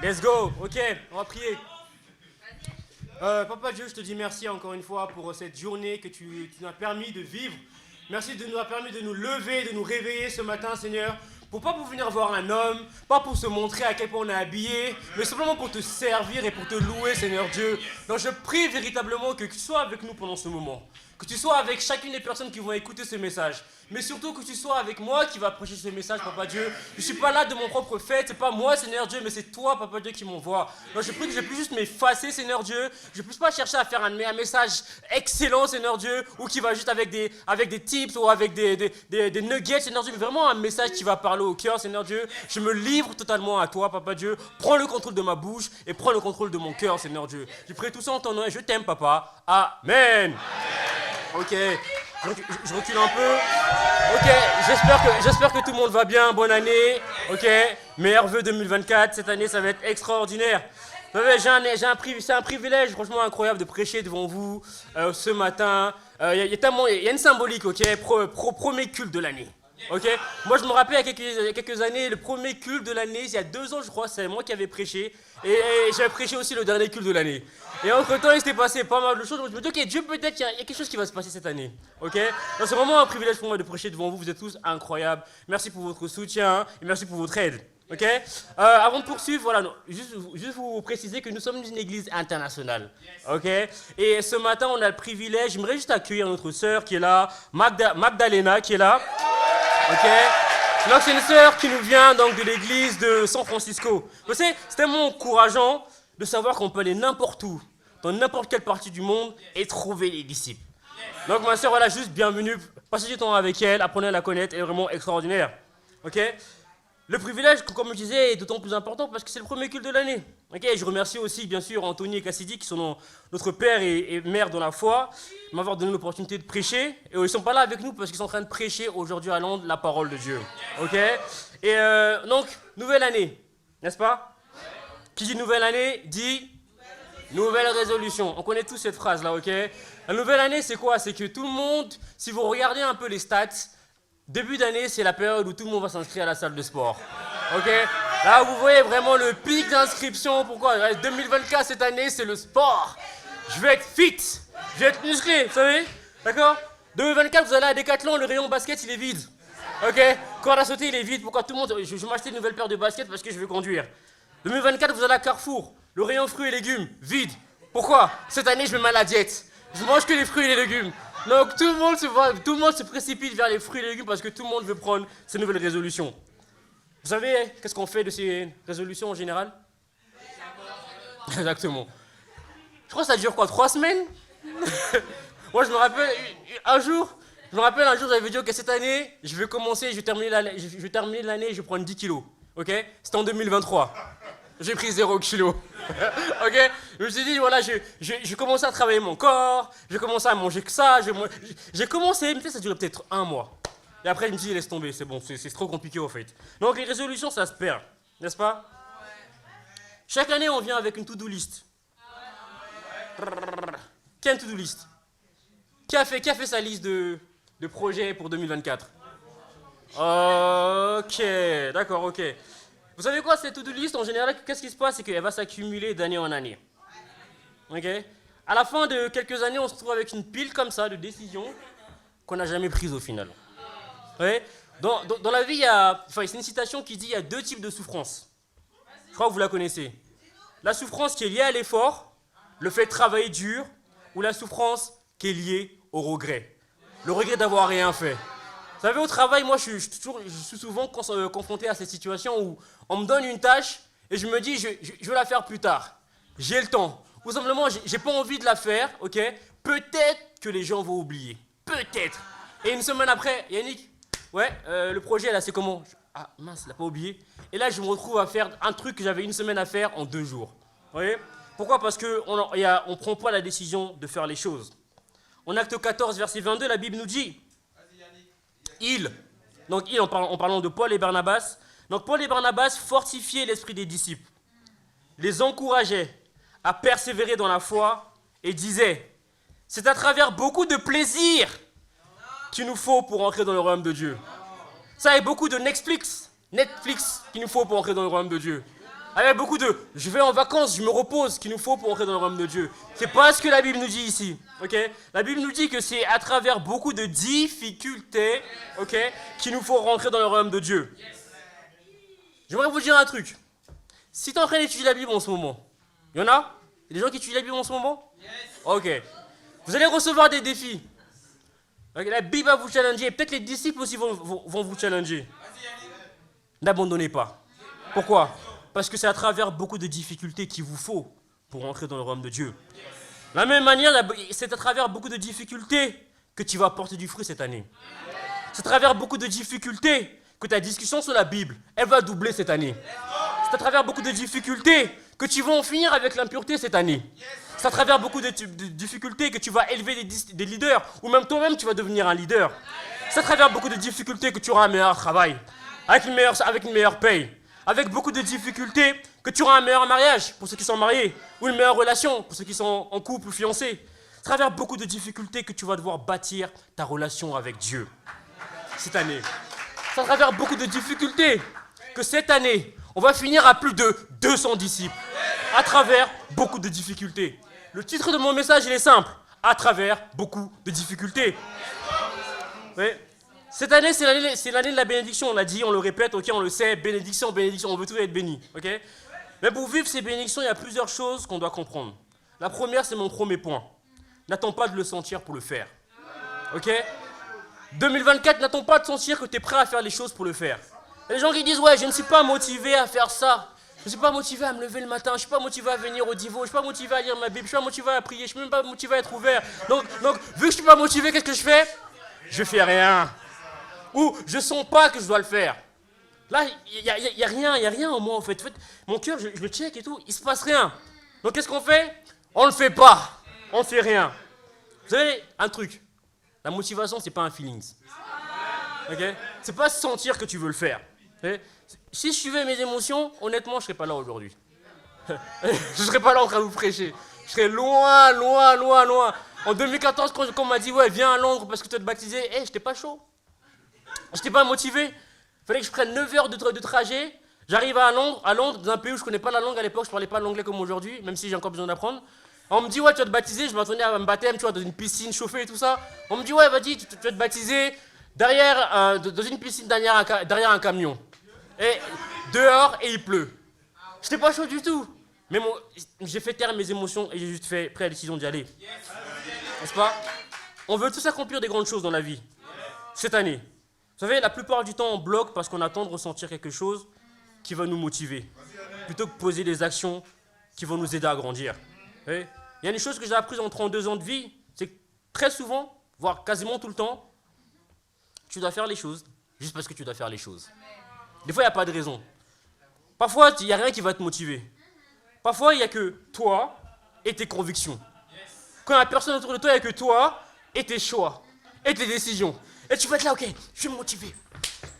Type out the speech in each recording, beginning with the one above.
Let's go. Ok, on va prier. Papa Dieu, je te dis merci encore une fois pour cette journée que tu nous as permis de vivre. Merci de nous avoir permis de nous lever, de nous réveiller ce matin, Seigneur. Pas pour venir voir un homme, pas pour se montrer à quel point on est habillé, mais simplement pour te servir et pour te louer, Seigneur Dieu. Donc je prie véritablement que tu sois avec nous pendant ce moment. Que tu sois avec chacune des personnes qui vont écouter ce message. Mais surtout que tu sois avec moi qui va prêcher ce message, Papa Dieu. Je ne suis pas là de mon propre fait, c'est pas moi, Seigneur Dieu, mais c'est toi, Papa Dieu, qui m'envoie. Donc je prie que je puisse juste m'effacer, Seigneur Dieu. Je ne puisse pas chercher à faire un message excellent, Seigneur Dieu, ou qui va juste avec des tips ou avec des nuggets, Seigneur Dieu, mais vraiment un message qui va parler au cœur, Seigneur Dieu. Je me livre totalement à toi, Papa Dieu. Prends le contrôle de ma bouche et prends le contrôle de mon cœur, Seigneur Dieu. Je prie tout ça en ton nom et je t'aime, Papa. Amen. Ok, je recule un peu. Ok, j'espère que tout le monde va bien. Bonne année. Ok, meilleurs vœux 2024. Cette année, ça va être extraordinaire. Vous savez, c'est un privilège franchement incroyable de prêcher devant vous ce matin. Il y a une symbolique, ok, premier culte de l'année. Ok, moi je me rappelle il y a quelques années, le premier culte de l'année, il y a 2 ans je crois, c'est moi qui avais prêché. Et j'avais prêché aussi le dernier culte de l'année. Et entre temps il s'était passé pas mal de choses, donc je me dis ok, Dieu peut-être qu'il y a quelque chose qui va se passer cette année. Ok, donc c'est vraiment un privilège pour moi de prêcher devant vous, vous êtes tous incroyables. Merci pour votre soutien et merci pour votre aide. Ok, avant de poursuivre, voilà, juste vous préciser que nous sommes une église internationale. Ok, et ce matin on a le privilège, j'aimerais juste accueillir notre sœur qui est là, Magdalena qui est là. Ok, donc c'est une sœur qui nous vient donc de l'église de San Francisco. Vous savez, c'est tellement encourageant de savoir qu'on peut aller n'importe où, dans n'importe quelle partie du monde et trouver les disciples. Donc ma sœur, voilà, juste bienvenue, passez du temps avec elle, apprenez à la connaître, elle est vraiment extraordinaire. Ok, le privilège, comme je disais, est d'autant plus important parce que c'est le premier culte de l'année. Okay, je remercie aussi, bien sûr, Anthony et Cassidy, qui sont notre père et mère dans la foi, de m'avoir donné l'opportunité de prêcher. Et ils ne sont pas là avec nous parce qu'ils sont en train de prêcher aujourd'hui à Londres la parole de Dieu. Ok, et donc, nouvelle année, n'est-ce pas? Qui dit nouvelle année, dit nouvelle résolution. On connaît tous cette phrase-là, ok? La nouvelle année, c'est quoi? C'est que tout le monde, si vous regardez un peu les stats, début d'année, c'est la période où tout le monde va s'inscrire à la salle de sport. Ok? Là, vous voyez vraiment le pic d'inscription. Pourquoi? 2024, cette année, c'est le sport. Je vais être fit. Je vais être musclé, vous savez? D'accord? 2024, vous allez à Decathlon, le rayon basket, il est vide. Ok? Corde à sauter, il est vide. Pourquoi tout le monde... Je vais m'acheter une nouvelle paire de baskets parce que je veux conduire. 2024, vous allez à Carrefour, le rayon fruits et légumes, vide. Pourquoi? Cette année, je me mets à la diète. Je mange que les fruits et les légumes. Donc tout le monde se précipite vers les fruits et les légumes parce que tout le monde veut prendre ces nouvelles résolutions. Vous savez, qu'est-ce qu'on fait de ces résolutions en général? Exactement. Je crois que ça dure quoi, 3 semaines? Moi je me rappelle un jour, j'avais dit ok, cette année, je vais commencer, je vais terminer l'année, je vais prendre 10 kilos. Ok? C'était en 2023. J'ai pris 0 kilos. Ok? Je me suis dit, voilà, je commençais à travailler mon corps, je commençais à manger que ça, j'ai commencé, mais ça durait peut-être 1 mois. Et après, je me suis dit, laisse tomber, c'est bon, c'est trop compliqué au fait. Donc les résolutions, ça se perd, n'est-ce pas? Chaque année, on vient avec une to-do list. Qui a une to-do list? Qui a fait sa liste de projets pour 2024? Ok, d'accord, ok. Vous savez quoi, cette to-do list, en général, qu'est-ce qui se passe? C'est qu'elle va s'accumuler d'année en année. Ok? À la fin de quelques années, on se retrouve avec une pile comme ça de décisions qu'on n'a jamais prises au final. Ouais? Dans la vie, c'est une citation qui dit qu'il y a 2 types de souffrance. Je crois que vous la connaissez. La souffrance qui est liée à l'effort, le fait de travailler dur, ou la souffrance qui est liée au regret. Le regret d'avoir rien fait. Vous savez, au travail, moi, je suis souvent confronté à cette situation où on me donne une tâche et je me dis, je vais la faire plus tard. J'ai le temps. Ou simplement, j'ai pas envie de la faire, ok? Peut-être que les gens vont oublier. Peut-être. Et une semaine après, Yannick, ouais, le projet, là, c'est comment? Ah, mince, il l'a pas oublié. Et là, je me retrouve à faire un truc que j'avais une semaine à faire en 2 jours. Vous voyez? Pourquoi? Parce qu'on ne prend pas la décision de faire les choses. En Acte 14, verset 22, la Bible nous dit... en parlant de Paul et Barnabas. Donc Paul et Barnabas fortifiaient l'esprit des disciples, les encourageaient à persévérer dans la foi et disaient, c'est à travers beaucoup de plaisir qu'il nous faut pour entrer dans le royaume de Dieu. Ça, et beaucoup de Netflix qu'il nous faut pour entrer dans le royaume de Dieu. Avec beaucoup de « je vais en vacances, je me repose » qu'il nous faut pour entrer dans le royaume de Dieu. C'est pas ce que la Bible nous dit ici. Okay? La Bible nous dit que c'est à travers beaucoup de difficultés, okay, qu'il nous faut rentrer dans le royaume de Dieu. J'aimerais vous dire un truc. Si tu es en train d'étudier la Bible en ce moment, il y en a? Il y a des gens qui étudient la Bible en ce moment? Ok. Vous allez recevoir des défis. Okay, la Bible va vous challenger. Peut-être les disciples aussi vont vous challenger. N'abandonnez pas. Pourquoi? Parce que c'est à travers beaucoup de difficultés qu'il vous faut pour entrer dans le royaume de Dieu. De la même manière, c'est à travers beaucoup de difficultés que tu vas porter du fruit cette année. C'est à travers beaucoup de difficultés que ta discussion sur la Bible, elle va doubler cette année. C'est à travers beaucoup de difficultés que tu vas en finir avec l'impureté cette année. C'est à travers beaucoup de difficultés que tu vas élever des leaders, ou même toi-même tu vas devenir un leader. C'est à travers beaucoup de difficultés que tu auras un meilleur travail, avec une meilleure paye. Avec beaucoup de difficultés que tu auras un meilleur mariage pour ceux qui sont mariés, ou une meilleure relation pour ceux qui sont en couple ou fiancés. C'est à travers beaucoup de difficultés que tu vas devoir bâtir ta relation avec Dieu cette année. C'est à travers beaucoup de difficultés que cette année, on va finir à plus de 200 disciples. À travers beaucoup de difficultés. Le titre de mon message, il est simple. À travers beaucoup de difficultés. Oui. Cette année, c'est l'année de la bénédiction. On l'a dit, on le répète, ok, on le sait. Bénédiction, bénédiction, on veut tous être bénis. Okay. Mais pour vivre ces bénédictions, il y a plusieurs choses qu'on doit comprendre. La première, c'est mon premier point. N'attends pas de le sentir pour le faire. Ok. 2024, n'attends pas de sentir que tu es prêt à faire les choses pour le faire. Il y a des gens qui disent, ouais, je ne suis pas motivé à faire ça. Je ne suis pas motivé à me lever le matin. Je ne suis pas motivé à venir au Divo. Je ne suis pas motivé à lire ma Bible. Je ne suis pas motivé à prier. Je ne suis même pas motivé à être ouvert. Donc, vu que je ne suis pas motivé, qu'est-ce que je fais? Je fais rien. Ou je ne sens pas que je dois le faire. Là, il n'y a rien en moi, en fait. Mon cœur, je le check et tout. Il ne se passe rien. Donc, qu'est-ce qu'on fait? On ne le fait pas. On ne fait rien. Vous savez, un truc. La motivation, ce n'est pas un feeling. Okay? Ce n'est pas sentir que tu veux le faire. Okay? Si je suivais mes émotions, honnêtement, je ne serais pas là aujourd'hui. Je ne serais pas là en train de vous prêcher. Je serais loin, loin, loin, loin. En 2014, quand on m'a dit, ouais, viens à Londres parce que tu vas te baptiser, je n'étais pas chaud. Je n'étais pas motivé. Il fallait que je prenne 9 heures de trajet. J'arrive à Londres, dans un pays où je ne connais pas la langue à l'époque, je ne parlais pas l'anglais comme aujourd'hui, même si j'ai encore besoin d'apprendre. On me dit, ouais, tu vas te baptiser. Je m'attendais à un baptême, tu vois, dans une piscine chauffée et tout ça. On me dit, ouais, vas-y, tu vas te baptiser dans une piscine derrière un camion. Et dehors, et il pleut. Je n'étais pas chaud du tout. Mais j'ai fait taire mes émotions et j'ai juste pris la décision d'y aller. N'est-ce pas? On veut tous accomplir des grandes choses dans la vie. Cette année. Vous savez, la plupart du temps, on bloque parce qu'on attend de ressentir quelque chose qui va nous motiver. Plutôt que poser des actions qui vont nous aider à grandir. Il y a une chose que j'ai apprise en 32 ans de vie, c'est que très souvent, voire quasiment tout le temps, tu dois faire les choses juste parce que tu dois faire les choses. Des fois, il n'y a pas de raison. Parfois, il n'y a rien qui va te motiver. Parfois, il n'y a que toi et tes convictions. Quand il n'y a personne autour de toi, il n'y a que toi et tes choix et tes décisions. Et tu vas être là, ok, je suis motivé.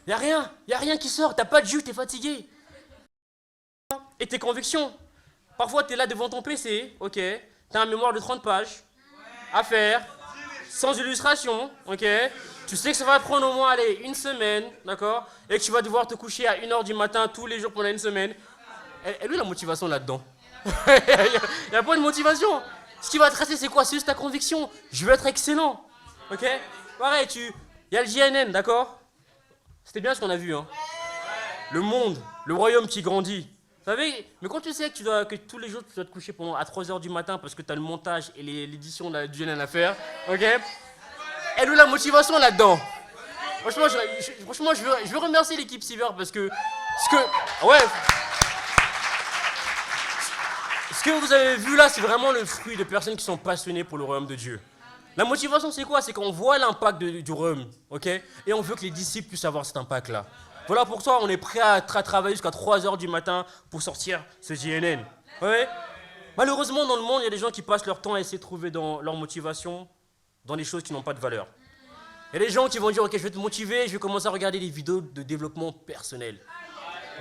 Il n'y a rien qui sort, tu n'as pas de jus, tu es fatigué. Et tes convictions. Parfois, tu es là devant ton PC, ok, tu as un mémoire de 30 pages à faire, sans illustration, ok. Tu sais que ça va prendre au moins, une semaine, d'accord, et que tu vas devoir te coucher à 1h du matin tous les jours pendant une semaine. Et lui, la motivation là-dedans. Il n'y a pas de motivation. Ce qui va te rester, c'est quoi? C'est juste ta conviction. Je veux être excellent, ok. Pareil, il y a le JNN, d'accord. C'était bien ce qu'on a vu, hein. Le monde, le royaume qui grandit. Vous savez, mais quand tu sais que tous les jours tu dois te coucher à 3h du matin parce que tu as le montage et l'édition du JNN à faire, ok. Elle a la motivation là-dedans. Franchement, je veux remercier l'équipe Silver parce que ce que vous avez vu là, c'est vraiment le fruit de personnes qui sont passionnées pour le royaume de Dieu. La motivation, c'est quoi? C'est qu'on voit l'impact du royaume, ok? Et on veut que les disciples puissent avoir cet impact-là. Voilà pourquoi on est prêt à travailler jusqu'à 3h du matin pour sortir ce JNN. Ouais? Malheureusement, dans le monde, il y a des gens qui passent leur temps à essayer de trouver dans leur motivation dans des choses qui n'ont pas de valeur. Il y a des gens qui vont dire, ok, je vais te motiver, je vais commencer à regarder des vidéos de développement personnel.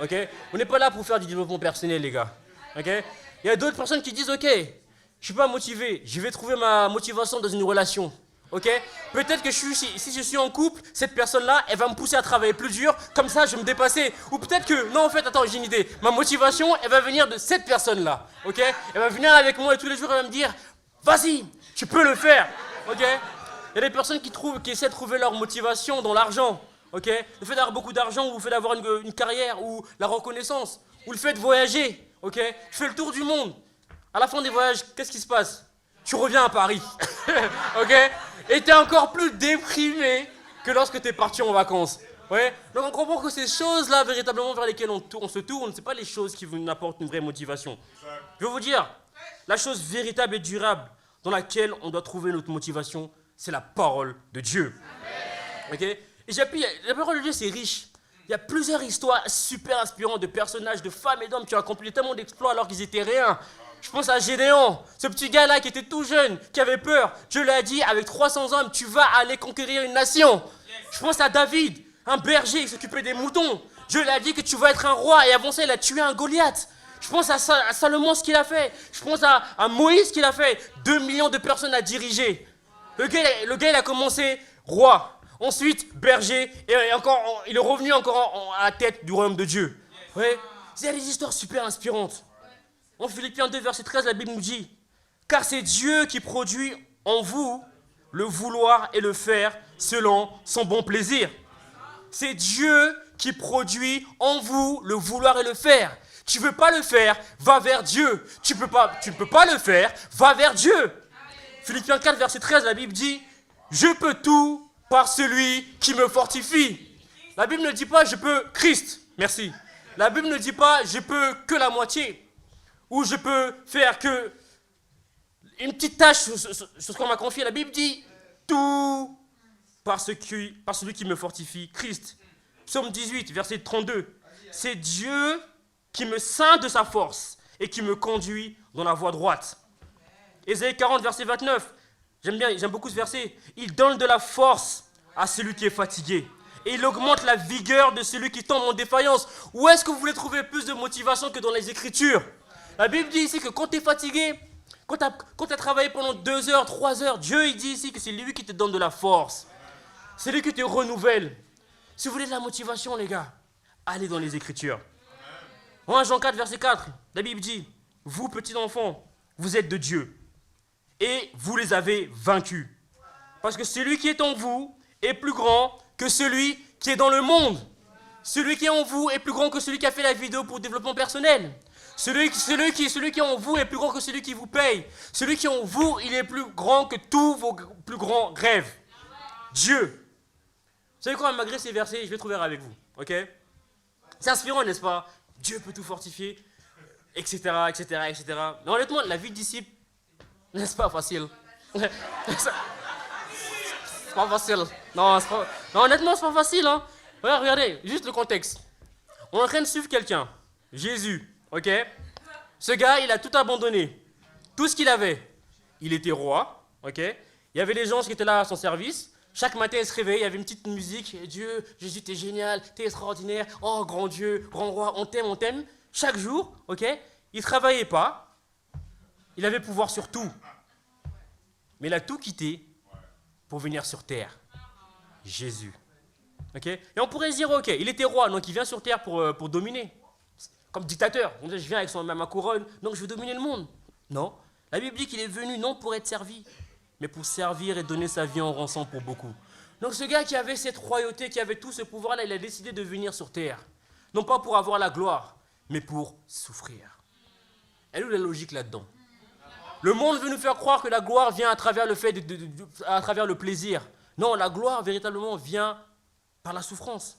Ok? On n'est pas là pour faire du développement personnel, les gars. Ok? Il y a d'autres personnes qui disent, ok, je ne suis pas motivé, je vais trouver ma motivation dans une relation. Ok? Peut-être que si je suis en couple, cette personne-là, elle va me pousser à travailler plus dur, comme ça je vais me dépasser. Ou peut-être que, non en fait, attends, j'ai une idée. Ma motivation, elle va venir de cette personne-là. Ok? Elle va venir avec moi et tous les jours, elle va me dire, vas-y, tu peux le faire. Ok? Il y a des personnes qui essaient de trouver leur motivation dans l'argent. Ok? Le fait d'avoir beaucoup d'argent, ou le fait d'avoir une carrière, ou la reconnaissance, ou le fait de voyager. Ok? Je fais le tour du monde. À la fin des voyages, qu'est-ce qui se passe? Tu reviens à Paris. Ok? Et t'es encore plus déprimé que lorsque t'es parti en vacances. Ouais? Donc on comprend que ces choses-là, véritablement vers lesquelles on se tourne, c'est pas les choses qui vous apportent une vraie motivation. Je vais vous dire, la chose véritable et durable dans laquelle on doit trouver notre motivation, c'est la parole de Dieu. Ok? Et la parole de Dieu, c'est riche. Il y a plusieurs histoires super inspirantes de personnages, de femmes et d'hommes qui ont accompli tellement d'exploits alors qu'ils étaient rien. Je pense à Gédéon, ce petit gars-là qui était tout jeune, qui avait peur. Dieu lui a dit, avec 300 hommes, tu vas aller conquérir une nation. Je pense à David, un berger qui s'occupait des moutons. Dieu lui a dit que tu vas être un roi et avant ça, il a tué un Goliath. Je pense à Salomon, ce qu'il a fait. Je pense à Moïse, ce qu'il a fait. 2 millions de personnes à diriger. Le gars, il a commencé roi. Ensuite, berger. Et il est revenu encore à la tête du royaume de Dieu. Ouais. Il y a des histoires super inspirantes. En Philippiens 2, verset 13, la Bible nous dit « Car c'est Dieu qui produit en vous le vouloir et le faire selon son bon plaisir. » C'est Dieu qui produit en vous le vouloir et le faire. Tu ne veux pas le faire, va vers Dieu. Tu ne peux pas le faire, va vers Dieu. Philippiens 4, verset 13, la Bible dit « Je peux tout par celui qui me fortifie. » La Bible ne dit pas « Je peux Christ ». Merci. La Bible ne dit pas « Je peux que la moitié ». Ou je peux faire que une petite tâche sur ce qu'on m'a confié. La Bible dit tout par celui qui me fortifie, Christ. Psaume 18, verset 32. C'est Dieu qui me ceint de sa force et qui me conduit dans la voie droite. Ésaïe 40, verset 29. J'aime beaucoup ce verset. Il donne de la force à celui qui est fatigué. Et il augmente la vigueur de celui qui tombe en défaillance. Où est-ce que vous voulez trouver plus de motivation que dans les Écritures? La Bible dit ici que quand tu es fatigué, quand tu as travaillé pendant 2 heures, 3 heures, Dieu il dit ici que c'est lui qui te donne de la force. C'est lui qui te renouvelle. Si vous voulez de la motivation, les gars, allez dans les Écritures. 1 Jean 4, verset 4, la Bible dit « Vous, petits enfants, vous êtes de Dieu, et vous les avez vaincus. Parce que celui qui est en vous est plus grand que celui qui est dans le monde. Celui qui est en vous est plus grand que celui qui a fait la vidéo pour le développement personnel. Celui qui est en vous est plus grand que celui qui vous paye. Celui qui est en vous, il est plus grand que tous vos plus grands rêves. Dieu. Vous savez quoi, malgré ces versets, je vais trouver avec vous. Ok? C'est inspirant, n'est-ce pas? Dieu peut tout fortifier, etc., etc., etc. Mais honnêtement, la vie de disciple, n'est-ce pas facile? C'est pas facile. Non, honnêtement, c'est pas facile. Hein? Regardez, juste le contexte. On est en train de suivre quelqu'un. Jésus. Ok? Ce gars, il a tout abandonné. Tout ce qu'il avait. Il était roi. Ok? Il y avait les gens qui étaient là à son service. Chaque matin, il se réveillait, il y avait une petite musique. Dieu, Jésus, t'es génial, t'es extraordinaire. Oh, grand Dieu, grand roi, on t'aime, on t'aime. Chaque jour, ok? Il ne travaillait pas. Il avait pouvoir sur tout. Mais il a tout quitté pour venir sur terre. Jésus. Ok? Et on pourrait se dire, ok, il était roi, donc il vient sur terre pour dominer. Comme dictateur. Je viens avec ma couronne, donc je veux dominer le monde. Non. La Bible dit qu'il est venu non pour être servi, mais pour servir et donner sa vie en rançon pour beaucoup. Donc ce gars qui avait cette royauté, qui avait tout ce pouvoir-là, il a décidé de venir sur terre. Non pas pour avoir la gloire, mais pour souffrir. Elle est où la logique là-dedans? Le monde veut nous faire croire que la gloire vient à travers le fait à travers le plaisir. Non, la gloire véritablement vient par la souffrance.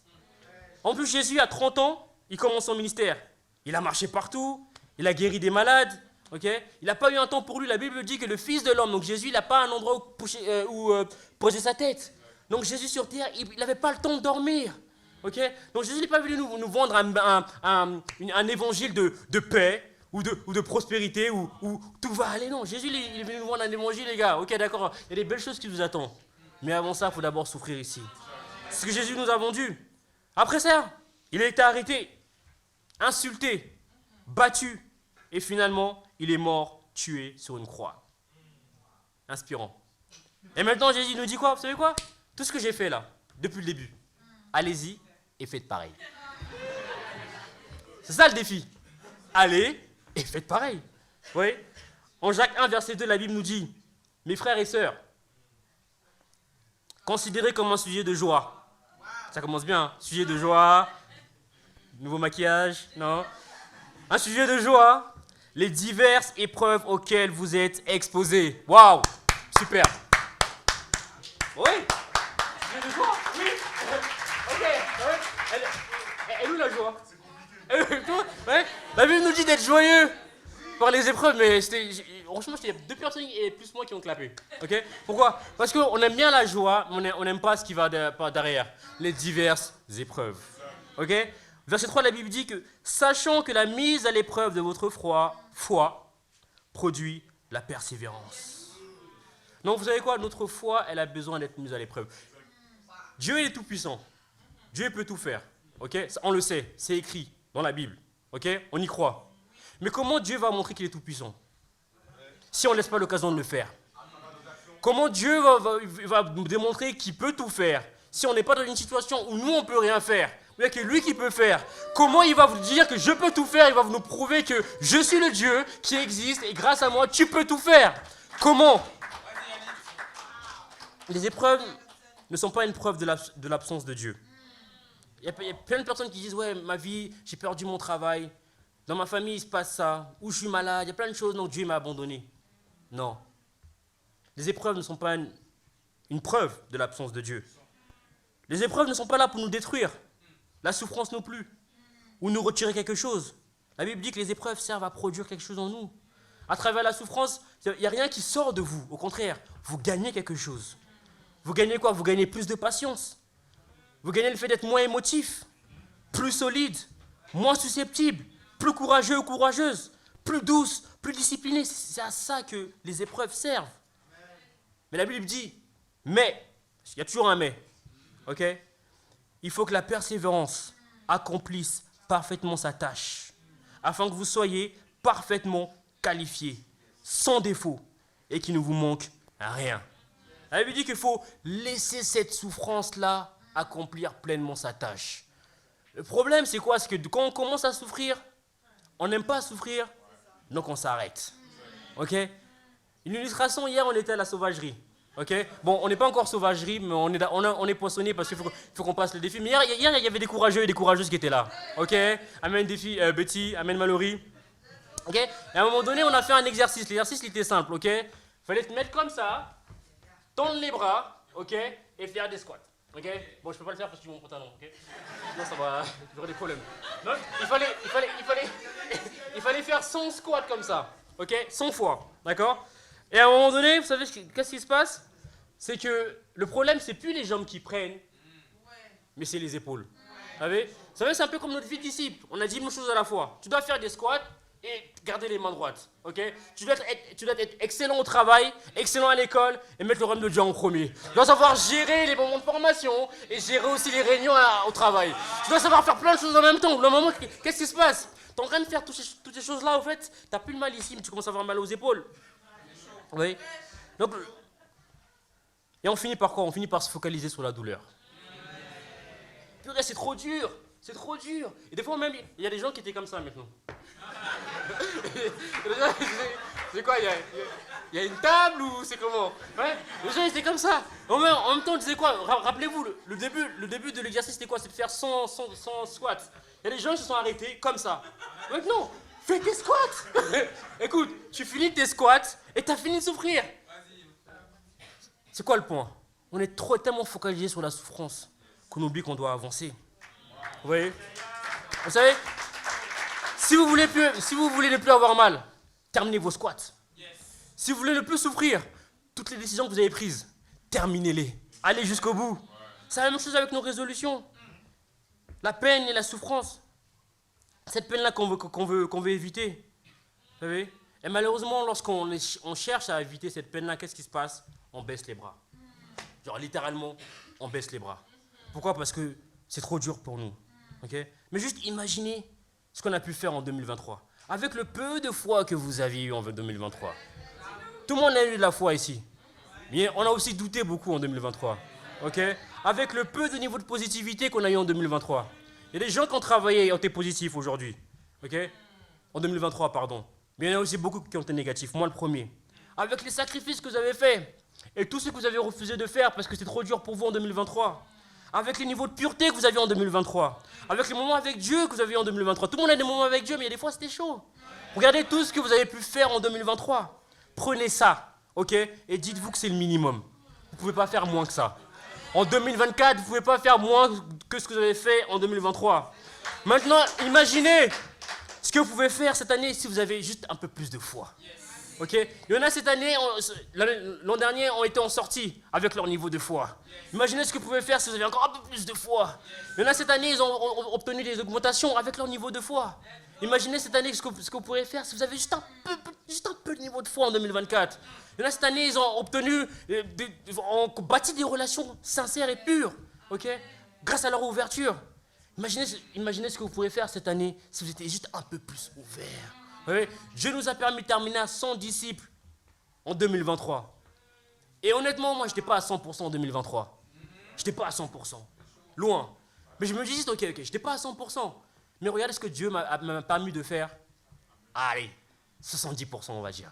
En plus, Jésus, à 30 ans, il commence son ministère. Il a marché partout, il a guéri des malades, okay? Il n'a pas eu un temps pour lui. La Bible dit que le Fils de l'homme, donc Jésus, il n'a pas un endroit où poser sa tête. Donc Jésus sur terre, il n'avait pas le temps de dormir. Okay? Donc Jésus n'est pas venu nous vendre un évangile de paix ou de prospérité où tout va aller. Non, Jésus il est venu nous vendre un évangile, les gars. Ok, d'accord, il y a des belles choses qui vous attendent. Mais avant ça, il faut d'abord souffrir ici. C'est ce que Jésus nous a vendu. Après ça, il a été arrêté, insulté, battu, et finalement, il est mort, tué sur une croix. Inspirant. Et maintenant, Jésus nous dit quoi? Vous savez quoi? Tout ce que j'ai fait là, depuis le début, allez-y et faites pareil. C'est ça le défi. Allez et faites pareil. Vous voyez? En Jacques 1, verset 2, la Bible nous dit, mes frères et sœurs, considérez comme un sujet de joie. Ça commence bien, hein? Sujet de joie, nouveau maquillage, non? Un sujet de joie, les diverses épreuves auxquelles vous êtes exposés. Waouh, super. Oui, sujet de joie, oui. Ok, ouais. Elle où la joie? Ouais. La Bible nous dit d'être joyeux par les épreuves, mais franchement, il y a 2 personnes et plus moi qui ont clapé. Okay? Pourquoi? Parce qu'on aime bien la joie, mais on n'aime pas ce qui va derrière. Les diverses épreuves. Okay? Verset 3, la Bible dit que, sachant que la mise à l'épreuve de votre foi produit la persévérance. Donc, vous savez quoi? Notre foi, elle a besoin d'être mise à l'épreuve. Dieu est tout-puissant. Dieu peut tout faire. Okay? On le sait, c'est écrit dans la Bible. Okay? On y croit. Mais comment Dieu va montrer qu'il est tout-puissant si on ne laisse pas l'occasion de le faire? Comment Dieu va nous démontrer qu'il peut tout faire si on n'est pas dans une situation où nous, on ne peut rien faire? Il n'y a que lui qui peut faire. Comment il va vous dire que je peux tout faire? Il va nous prouver que je suis le Dieu qui existe et grâce à moi, tu peux tout faire. Comment? Les épreuves ne sont pas une preuve de l'absence de Dieu. Il y a plein de personnes qui disent « Ouais, ma vie, j'ai perdu mon travail. Dans ma famille, il se passe ça. Ou je suis malade. Il y a plein de choses. Donc Dieu m'a abandonné. » Non. Les épreuves ne sont pas une preuve de l'absence de Dieu. Les épreuves ne sont pas là pour nous détruire. La souffrance non plus. Ou nous retirer quelque chose. La Bible dit que les épreuves servent à produire quelque chose en nous. À travers la souffrance, il n'y a rien qui sort de vous. Au contraire, vous gagnez quelque chose. Vous gagnez quoi? Vous gagnez plus de patience. Vous gagnez le fait d'être moins émotif, plus solide, moins susceptible, plus courageux ou courageuse, plus douce, plus disciplinée. C'est à ça que les épreuves servent. Mais la Bible dit, mais, il y a toujours un mais, ok? Il faut que la persévérance accomplisse parfaitement sa tâche, afin que vous soyez parfaitement qualifiés, sans défaut, et qu'il ne vous manque rien. La Bible dit qu'il faut laisser cette souffrance-là accomplir pleinement sa tâche. Le problème, c'est quoi? C'est que quand on commence à souffrir, on n'aime pas souffrir, donc on s'arrête. Ok? Une illustration, hier, on était à la sauvagerie. Ok? Bon, on n'est pas encore sauvagerie, mais on est poissonnier parce qu'il faut qu'on passe le défi. Mais hier, il y avait des courageux et des courageuses qui étaient là. Ok? Amen défi, Betty, amen Mallory. Ok? Et à un moment donné, on a fait un exercice. L'exercice, il était simple. Ok? Il fallait te mettre comme ça, tendre les bras, ok? Et faire des squats. Ok? Bon, je peux pas le faire parce que tu mon pantalon, ok? Sinon, ça va, j'aurai des problèmes. Donc, il fallait faire 100 squats comme ça, ok? 100 fois, d'accord? Et à un moment donné, vous savez qu'est-ce qui se passe? C'est que le problème, c'est plus les jambes qui prennent, mais c'est les épaules. Vous savez, c'est un peu comme notre vie de disciple. On a dit une chose à la fois. Tu dois faire des squats et garder les mains droites, ok? Tu dois être excellent au travail, excellent à l'école et mettre le royaume de Dieu en premier. Tu dois savoir gérer les moments de formation et gérer aussi les réunions au travail. Tu dois savoir faire plein de choses en même temps. Au moment, qu'est-ce qui se passe? Tu es en train de faire toutes ces choses-là, en fait, tu n'as plus le mal ici, mais tu commences à avoir mal aux épaules. Oui. Donc, et on finit par quoi? On finit par se focaliser sur la douleur. Purée, c'est trop dur. C'est trop dur. Et des fois même, il y a des gens qui étaient comme ça maintenant. C'est quoi, il y a une table ou c'est comment? Ouais. Les gens étaient comme ça. En même temps, on disait quoi? Rappelez-vous, le début de l'exercice, c'était quoi? C'est de faire 100 squats. Il y a des gens qui se sont arrêtés comme ça. Maintenant, fais tes squats. Écoute, tu finis tes squats et tu as fini de souffrir. C'est quoi le point? On est tellement focalisé sur la souffrance qu'on oublie qu'on doit avancer. Vous voyez? Vous savez, si vous voulez ne plus avoir mal, terminez vos squats. Si vous voulez ne plus souffrir, toutes les décisions que vous avez prises, terminez-les. Allez jusqu'au bout. C'est la même chose avec nos résolutions. La peine et la souffrance. Cette peine-là qu'on veut éviter. Vous savez? Et malheureusement, lorsqu'on cherche à éviter cette peine-là, qu'est-ce qui se passe? On baisse les bras. Genre littéralement, on baisse les bras. Pourquoi? Parce que c'est trop dur pour nous. Okay? Mais juste imaginez ce qu'on a pu faire en 2023. Avec le peu de foi que vous aviez eu en 2023. Tout le monde a eu de la foi ici. Mais on a aussi douté beaucoup en 2023. Ok? Avec le peu de niveau de positivité qu'on a eu en 2023. Il y a des gens qui ont travaillé et ont été positifs aujourd'hui. Ok? En 2023, pardon. Mais il y en a aussi beaucoup qui ont été négatifs. Moi, le premier. Avec les sacrifices que vous avez faits et tout ce que vous avez refusé de faire parce que c'était trop dur pour vous en 2023. Avec les niveaux de pureté que vous aviez en 2023. Avec les moments avec Dieu que vous avez eu en 2023. Tout le monde a des moments avec Dieu, mais il y a des fois, c'était chaud. Regardez tout ce que vous avez pu faire en 2023. Prenez ça, ok? Et dites-vous que c'est le minimum. Vous ne pouvez pas faire moins que ça. En 2024, vous ne pouvez pas faire moins que ce que vous avez fait en 2023. Maintenant, imaginez ce que vous pouvez faire cette année si vous avez juste un peu plus de foi. Ok? Il y en a cette année, l'an dernier, ont été en sortie avec leur niveau de foi. Imaginez ce que vous pouvez faire si vous avez encore un peu plus de foi. Il y en a cette année, ils ont obtenu des augmentations avec leur niveau de foi. Imaginez cette année ce que vous pourrez faire si vous avez juste un peu de niveau de foi en 2024. Il y en a cette année, ils ont obtenu, ont bâti des relations sincères et pures, ok? Grâce à leur ouverture. Imaginez ce que vous pourrez faire cette année si vous étiez juste un peu plus ouvert. Oui, Dieu nous a permis de terminer à 100 disciples en 2023. Et honnêtement, moi, je n'étais pas à 100% en 2023. Je n'étais pas à 100%. Loin. Mais je me dis, ok, je n'étais pas à 100%. Mais regardez ce que Dieu m'a permis de faire. Allez, 70% on va dire.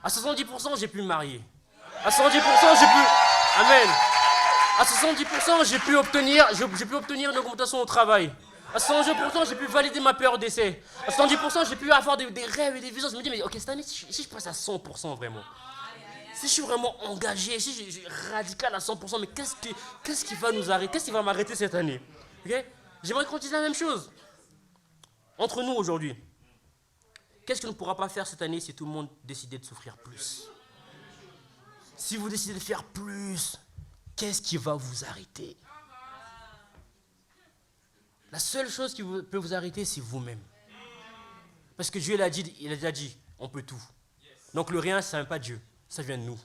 À 70% j'ai pu me marier. À 70% j'ai pu... Amen. À 70% j'ai pu obtenir une augmentation au travail. À 70% j'ai pu valider ma période d'essai. À 70% j'ai pu avoir des rêves et des visions. Je me dis, mais ok, cette année, si je passe à 100% vraiment, si je suis vraiment engagé, si je suis radical à 100%, mais qu'est-ce qui va nous arrêter? Qu'est-ce qui va m'arrêter cette année? Okay? J'aimerais qu'on dise la même chose. Entre nous aujourd'hui, qu'est-ce qu'on ne pourra pas faire cette année si tout le monde décidait de souffrir plus? Si vous décidez de faire plus, qu'est-ce qui va vous arrêter? La seule chose qui peut vous arrêter, c'est vous-même. Parce que Dieu il a déjà dit, on peut tout. Donc le rien, ça ne vient pas de Dieu, ça vient de nous.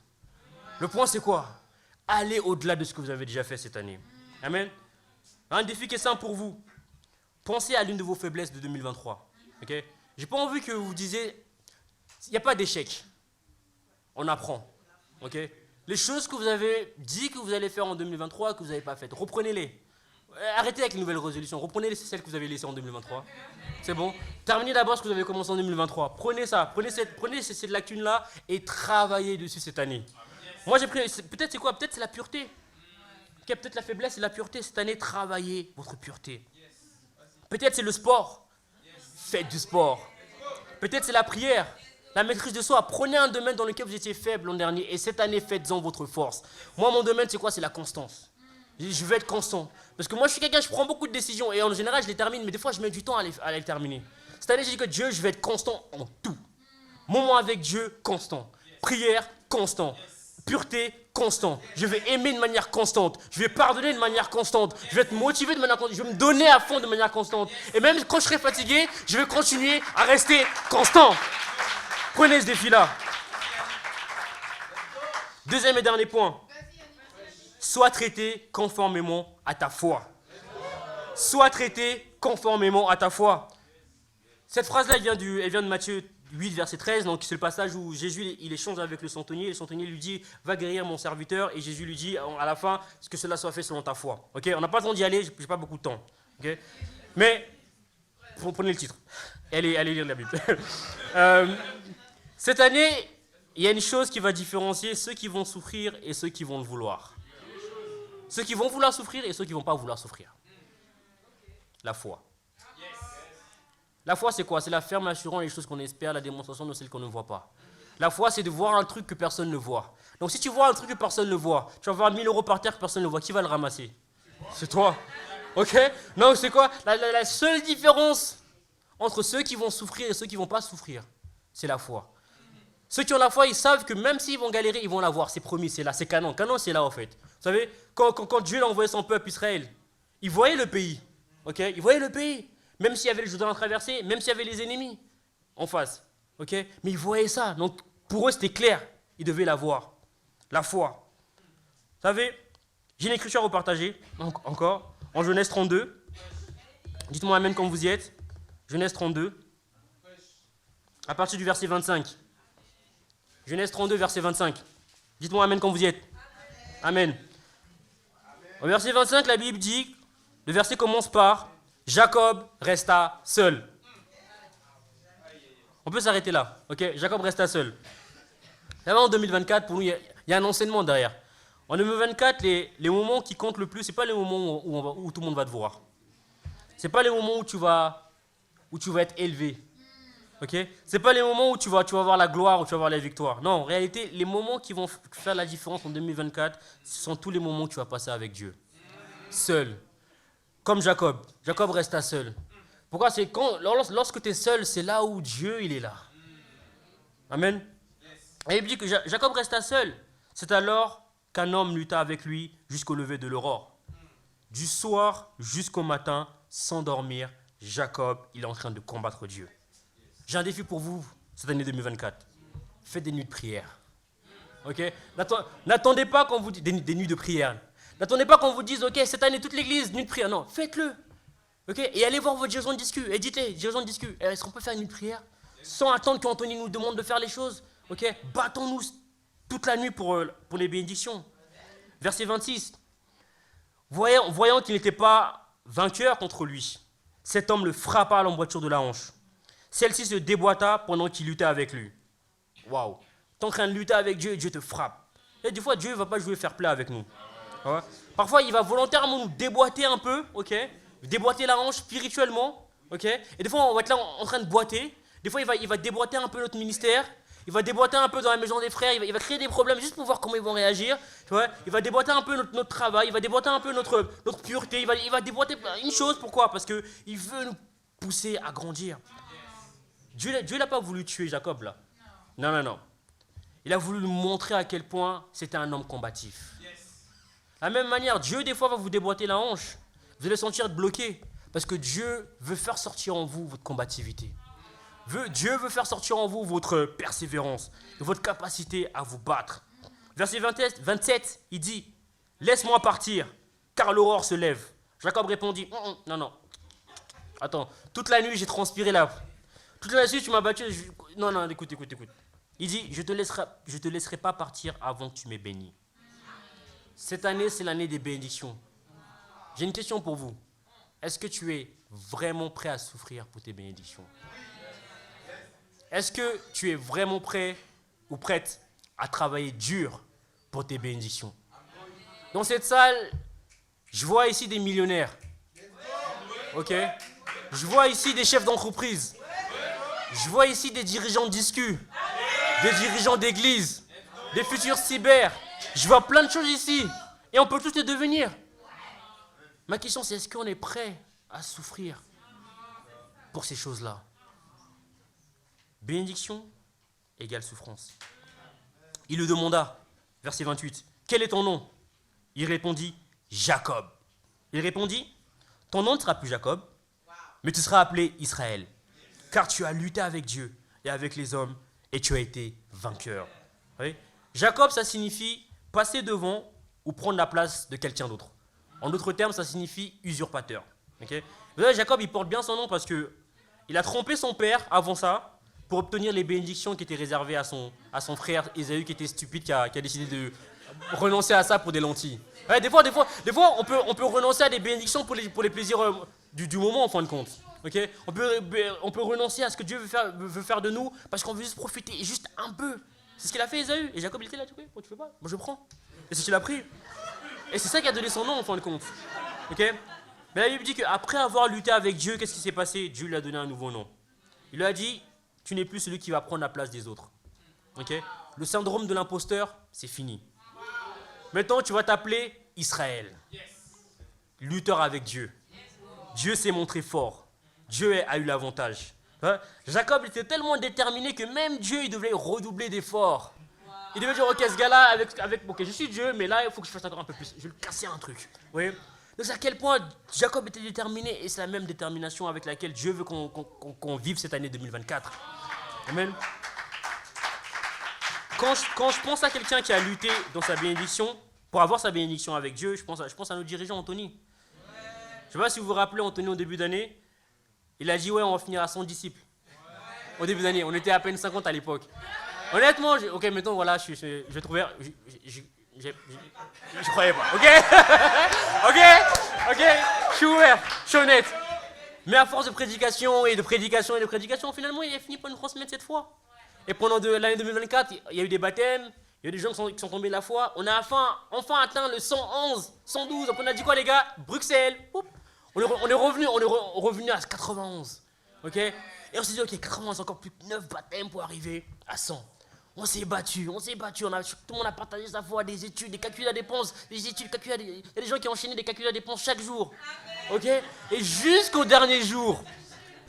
Le point, c'est quoi? Allez au-delà de ce que vous avez déjà fait cette année. Amen. Un défi qui est simple pour vous. Pensez à l'une de vos faiblesses de 2023. Okay? J'ai pas envie que vous vous disiez, il n'y a pas d'échec. On apprend. Okay? Les choses que vous avez dit que vous allez faire en 2023 que vous n'avez pas faites, reprenez-les. Arrêtez avec les nouvelles résolutions. Reprenez celles que vous avez laissées en 2023. C'est bon? Terminez d'abord ce que vous avez commencé en 2023. Prenez ça. Prenez cette lacune-là et travaillez dessus cette année. Moi, j'ai pris... Peut-être c'est quoi? Peut-être c'est la pureté. Okay, peut-être la faiblesse, c'est la pureté. Cette année, travaillez votre pureté. Peut-être c'est le sport. Faites du sport. Peut-être c'est la prière. La maîtrise de soi. Prenez un domaine dans lequel vous étiez faible l'an dernier et cette année, faites-en votre force. Moi, mon domaine, c'est quoi? C'est la constance. Je veux être constant. Parce que moi, je suis quelqu'un, je prends beaucoup de décisions et en général, je les termine, mais des fois, je mets du temps à les terminer. Cette année, j'ai dit que Dieu, je vais être constant en tout. Moment avec Dieu, constant. Prière, constant. Pureté, constant. Je vais aimer de manière constante. Je vais pardonner de manière constante. Je vais être motivé de manière constante. Je vais me donner à fond de manière constante. Et même quand je serai fatigué, je vais continuer à rester constant. Prenez ce défi-là. Deuxième et dernier point. Sois traité conformément à ta foi. Sois traité conformément à ta foi. Cette phrase-là, elle vient de Matthieu 8, verset 13. Donc, c'est le passage où Jésus il échange avec le centenier. Le centenier lui dit, va guérir mon serviteur. Et Jésus lui dit, à la fin, que cela soit fait selon ta foi. Okay? On n'a pas le temps d'y aller, j'ai pas beaucoup de temps. Okay? Mais, prenez le titre. Allez lire la Bible. Cette année, il y a une chose qui va différencier ceux qui vont souffrir et ceux qui vont le vouloir. Ceux qui vont vouloir souffrir et ceux qui ne vont pas vouloir souffrir. La foi. La foi, c'est quoi? C'est la ferme assurance des choses qu'on espère, la démonstration de celles qu'on ne voit pas. La foi, c'est de voir un truc que personne ne voit. Donc si tu vois un truc que personne ne voit, tu vas voir 1000 € par terre que personne ne voit, qui va le ramasser? C'est toi. Ok? Donc c'est quoi? La seule différence entre ceux qui vont souffrir et ceux qui ne vont pas souffrir, c'est la foi. Ceux qui ont la foi, ils savent que même s'ils vont galérer, ils vont l'avoir. C'est promis, c'est là, c'est canon. Canon, c'est là en fait. Vous savez, quand Dieu a envoyé son peuple Israël, il voyait le pays. Okay? Il voyait le pays. Même s'il y avait le Jourdain à traverser, même s'il y avait les ennemis en face. Okay? Mais il voyait ça. Donc pour eux, c'était clair. Ils devaient l'avoir. La foi. Vous savez, j'ai une écriture à vous partager, encore, en Genèse 32. Dites-moi amen quand vous y êtes. Genèse 32. À partir du verset 25. Genèse 32, verset 25. Dites-moi Amen quand vous y êtes. Amen. Au verset 25, la Bible dit, le verset commence par « Jacob resta seul ». On peut s'arrêter là, ok? Jacob resta seul. Là, en 2024, pour nous, il y a un enseignement derrière. En 2024, les moments qui comptent le plus, ce n'est pas les moments où tout le monde va te voir. Ce n'est pas les moments où tu vas être élevé. Okay? Ce n'est pas les moments où tu vas avoir la gloire, où tu vas avoir la victoire. Non, en réalité, les moments qui vont faire la différence en 2024, ce sont tous les moments où tu vas passer avec Dieu. Seul. Comme Jacob. Jacob resta seul. Pourquoi? C'est lorsque tu es seul, c'est là où Dieu il est là. Amen. Et il dit que Jacob resta seul. C'est alors qu'un homme lutta avec lui jusqu'au lever de l'aurore. Du soir jusqu'au matin, sans dormir, Jacob, il est en train de combattre Dieu. J'ai un défi pour vous cette année 2024. Faites des nuits de prière. Ok? N'attendez pas qu'on vous dise des nuits de prière. N'attendez pas qu'on vous dise, ok, cette année toute l'église, nuit de prière. Non, faites-le. Ok? Et allez voir votre dirigeant de discu. Et dites-les, dirigeant de discu, est-ce qu'on peut faire une nuit de prière sans attendre qu'Anthony nous demande de faire les choses? Ok? Battons-nous toute la nuit pour les bénédictions. Verset 26. Voyant qu'il n'était pas vainqueur contre lui, cet homme le frappa à l'emboîture de la hanche. Celle-ci se déboîta pendant qu'il luttait avec lui. Waouh! Tu es en train de lutter avec Dieu et Dieu te frappe. Et des fois, Dieu ne va pas jouer fair play avec nous. Ouais. Parfois, il va volontairement nous déboîter un peu, ok? Déboîter la hanche spirituellement, ok? Et des fois, on va être là en train de boiter. Des fois, il va déboîter un peu notre ministère. Il va déboîter un peu dans la maison des frères. Il va créer des problèmes juste pour voir comment ils vont réagir. Tu vois? Il va déboîter un peu notre travail. Il va déboîter un peu notre pureté. Il va déboîter une chose. Pourquoi? Parce qu'il veut nous pousser à grandir. Dieu n'a pas voulu tuer Jacob là. Non. Il a voulu nous montrer à quel point c'était un homme combatif. De la même manière, Dieu des fois va vous déboîter la hanche. Vous allez sentir bloqué. Parce que Dieu veut faire sortir en vous votre combativité. Dieu veut faire sortir en vous votre persévérance et votre capacité à vous battre. Verset 27, il dit, « Laisse-moi partir, car l'aurore se lève. » Jacob répondit, « Non. Attends, toute la nuit j'ai transpiré là. Toute la nuit tu m'as battu. Non, écoute. Il dit, je te laisserai pas partir avant que tu m'aies béni. » Cette année, c'est l'année des bénédictions. J'ai une question pour vous. Est-ce que tu es vraiment prêt à souffrir pour tes bénédictions? Est-ce que tu es vraiment prêt ou prête à travailler dur pour tes bénédictions? Dans cette salle, je vois ici des millionnaires. Ok? Je vois ici des chefs d'entreprise. Je vois ici des dirigeants de discu, des dirigeants d'église, des futurs cyber. Je vois plein de choses ici. Et on peut tous les devenir. Ma question, c'est est-ce qu'on est prêt à souffrir pour ces choses-là? Bénédiction égale souffrance. Il lui demanda, verset 28, « Quel est ton nom ?» Il répondit, « Jacob. » Il répondit, « Ton nom ne sera plus Jacob, mais tu seras appelé Israël, car tu as lutté avec Dieu et avec les hommes, et tu as été vainqueur. » Oui? Jacob, ça signifie passer devant ou prendre la place de quelqu'un d'autre. En d'autres termes, ça signifie usurpateur. Okay? Vous savez, Jacob, il porte bien son nom parce qu'il a trompé son père avant ça, pour obtenir les bénédictions qui étaient réservées à son frère Ésaü, qui était stupide, qui a décidé de renoncer à ça pour des lentilles. Ouais, des fois, on peut renoncer à des bénédictions pour les plaisirs du moment, en fin de compte. Okay? On peut renoncer à ce que Dieu veut faire de nous, parce qu'on veut juste profiter, juste un peu. C'est ce qu'il a fait Ésaü. Et Jacob, il était là, tu fais pas? Moi, je prends. Et c'est ce qu'il a pris. Et c'est ça qui a donné son nom, en fin de compte. Okay? Mais la Bible dit qu'après avoir lutté avec Dieu, qu'est-ce qui s'est passé? Dieu lui a donné un nouveau nom. Il lui a dit, tu n'es plus celui qui va prendre la place des autres. Okay? Le syndrome de l'imposteur, c'est fini. Maintenant, tu vas t'appeler Israël. Lutteur avec Dieu. Dieu s'est montré fort. Dieu a eu l'avantage. Jacob était tellement déterminé que même Dieu, il devait redoubler d'efforts. Il devait dire, ok, ce gars-là, ok, je suis Dieu, mais là, il faut que je fasse encore un peu plus. Je vais le casser un truc. Oui? Donc, à quel point Jacob était déterminé, et c'est la même détermination avec laquelle Dieu veut qu'on vive cette année 2024. Amen. Quand je pense à quelqu'un qui a lutté dans sa bénédiction, pour avoir sa bénédiction avec Dieu, je pense à notre dirigeant Anthony. Je ne sais pas si vous vous rappelez Anthony au début d'année, il a dit, ouais, on va finir à 100 disciples. Au début d'année, on était à peine 50 à l'époque. Honnêtement, ok, maintenant, voilà, je vais trouver... Je croyais pas, ok. Ok, je suis ouvert, je suis honnête. Mais à force de prédication et de prédication et de prédication, finalement, il a fini par nous transmettre cette foi. Et pendant l'année 2024, il y a eu des baptêmes, il y a eu des gens qui sont tombés de la foi. On a enfin atteint le 111, 112. Donc on a dit quoi, les gars? Bruxelles. Oup. On est revenu à 91. Ok? Et on s'est dit, ok, 91, encore plus que 9 baptêmes pour arriver à 100. On s'est battu. Tout le monde a partagé sa foi, des études, des calculs à dépenses, il y a des gens qui ont enchaîné des calculs à dépenses chaque jour. Ok? Et jusqu'au dernier jour,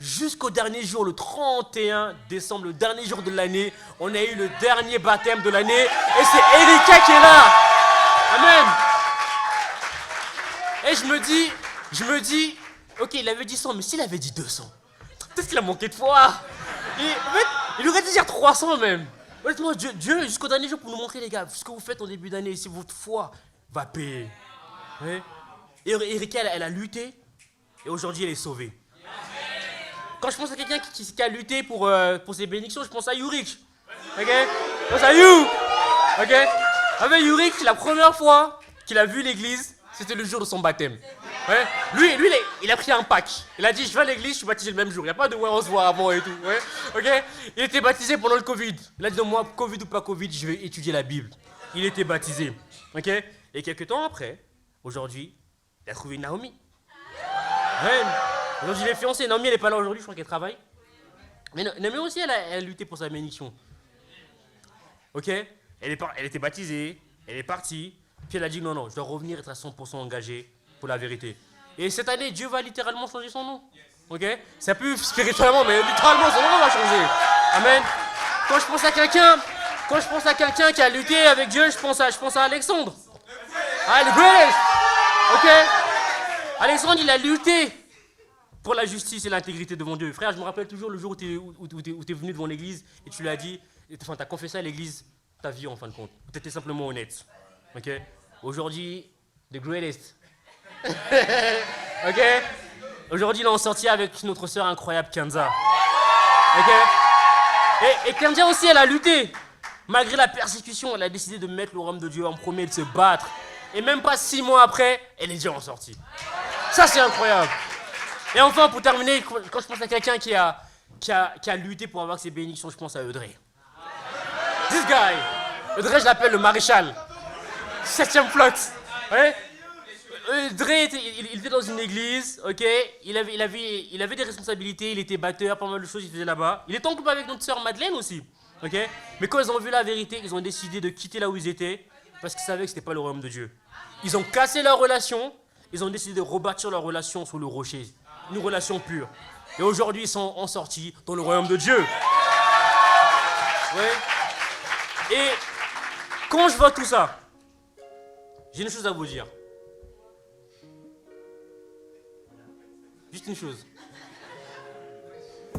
le 31 décembre, le dernier jour de l'année, on a eu le dernier baptême de l'année. Et c'est Erika qui est là. Amen. Et je me dis, ok, il avait dit 100, mais s'il avait dit 200, peut-être qu'il a manqué de foi. En fait, il aurait dû dire 300 même. Honnêtement, Dieu, jusqu'au dernier jour, pour nous montrer, les gars, ce que vous faites en début d'année, si votre foi va payer. Ouais. Et Erika, elle a lutté, et aujourd'hui, elle est sauvée. Quand je pense à quelqu'un qui a lutté pour ses bénédictions, je pense à Yurik. Ok? Je pense à You. Ok? Avec Yurik, la première fois qu'il a vu l'église, c'était le jour de son baptême. Ouais? Lui, il a pris un pack. Il a dit, je vais à l'église, je suis baptisé le même jour. Il n'y a pas de ouais, on se voit avant et tout. Ouais? Ok? Il était baptisé pendant le Covid. Il a dit, moi, Covid ou pas Covid, je vais étudier la Bible. Il était baptisé. Ok? Et quelques temps après, aujourd'hui, il a trouvé Naomi. Ouais. Aujourd'hui, il est fiancé. Naomi, elle n'est pas là aujourd'hui, je crois qu'elle travaille. Mais Naomi aussi, elle a lutté pour sa bénédiction. Ok? Elle était baptisée, elle est partie. Puis elle a dit non, je dois revenir être à 100% engagée pour la vérité. Et cette année, Dieu va littéralement changer son nom. Ok? C'est plus spirituellement, mais littéralement, son nom va changer. Amen. Quand je pense à quelqu'un qui a lutté avec Dieu, je pense à Alexandre. Ah, le greatest. Ok? Alexandre, il a lutté pour la justice et l'intégrité devant Dieu. Frère, je me rappelle toujours le jour où tu es venu devant l'église et tu l'as dit, tu as confessé à l'église ta vie en fin de compte. Tu étais simplement honnête. Ok? Aujourd'hui, the greatest. Ok? Aujourd'hui, on est sorti avec notre sœur incroyable, Kenza. Ok? Et Kenza aussi, elle a lutté. Malgré la persécution, elle a décidé de mettre le royaume de Dieu en premier, de se battre. Et même pas 6 mois après, elle est déjà en sortie. Ça, c'est incroyable. Et enfin, pour terminer, quand je pense à quelqu'un qui a lutté pour avoir ses bénédictions, je pense à Eudré. This guy. Eudré, je l'appelle le maréchal. 7e flotte. Ouais? Eudré, il était dans une église, ok? Il avait des responsabilités, il était batteur, pas mal de choses il faisait là-bas. Il était en couple avec notre sœur Madeleine aussi, ok? Mais quand ils ont vu la vérité, ils ont décidé de quitter là où ils étaient parce qu'ils savaient que ce n'était pas le royaume de Dieu. Ils ont cassé leur relation, ils ont décidé de rebâtir leur relation sur le rocher. Une relation pure. Et aujourd'hui, ils sont en sortie dans le royaume de Dieu. Ouais. Et quand je vois tout ça, j'ai une chose à vous dire. Juste une chose.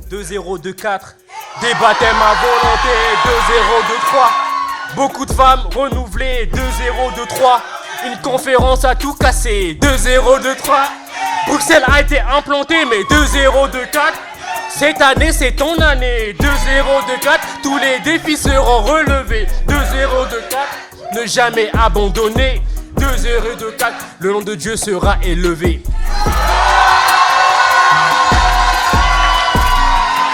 2-0, 2-4. Des baptêmes à volonté. 2-0, 2-3. Beaucoup de femmes renouvelées. 2-0, 2-3. Une conférence à tout casser. 2-0, 2-3. Bruxelles a été implanté, mais 2-0, 2-4. Cette année, c'est ton année. 2-0, 2-4. Tous les défis seront relevés. 2-0, 2-4. Ne jamais abandonner. 2-0, 2-4. Le nom de Dieu sera élevé.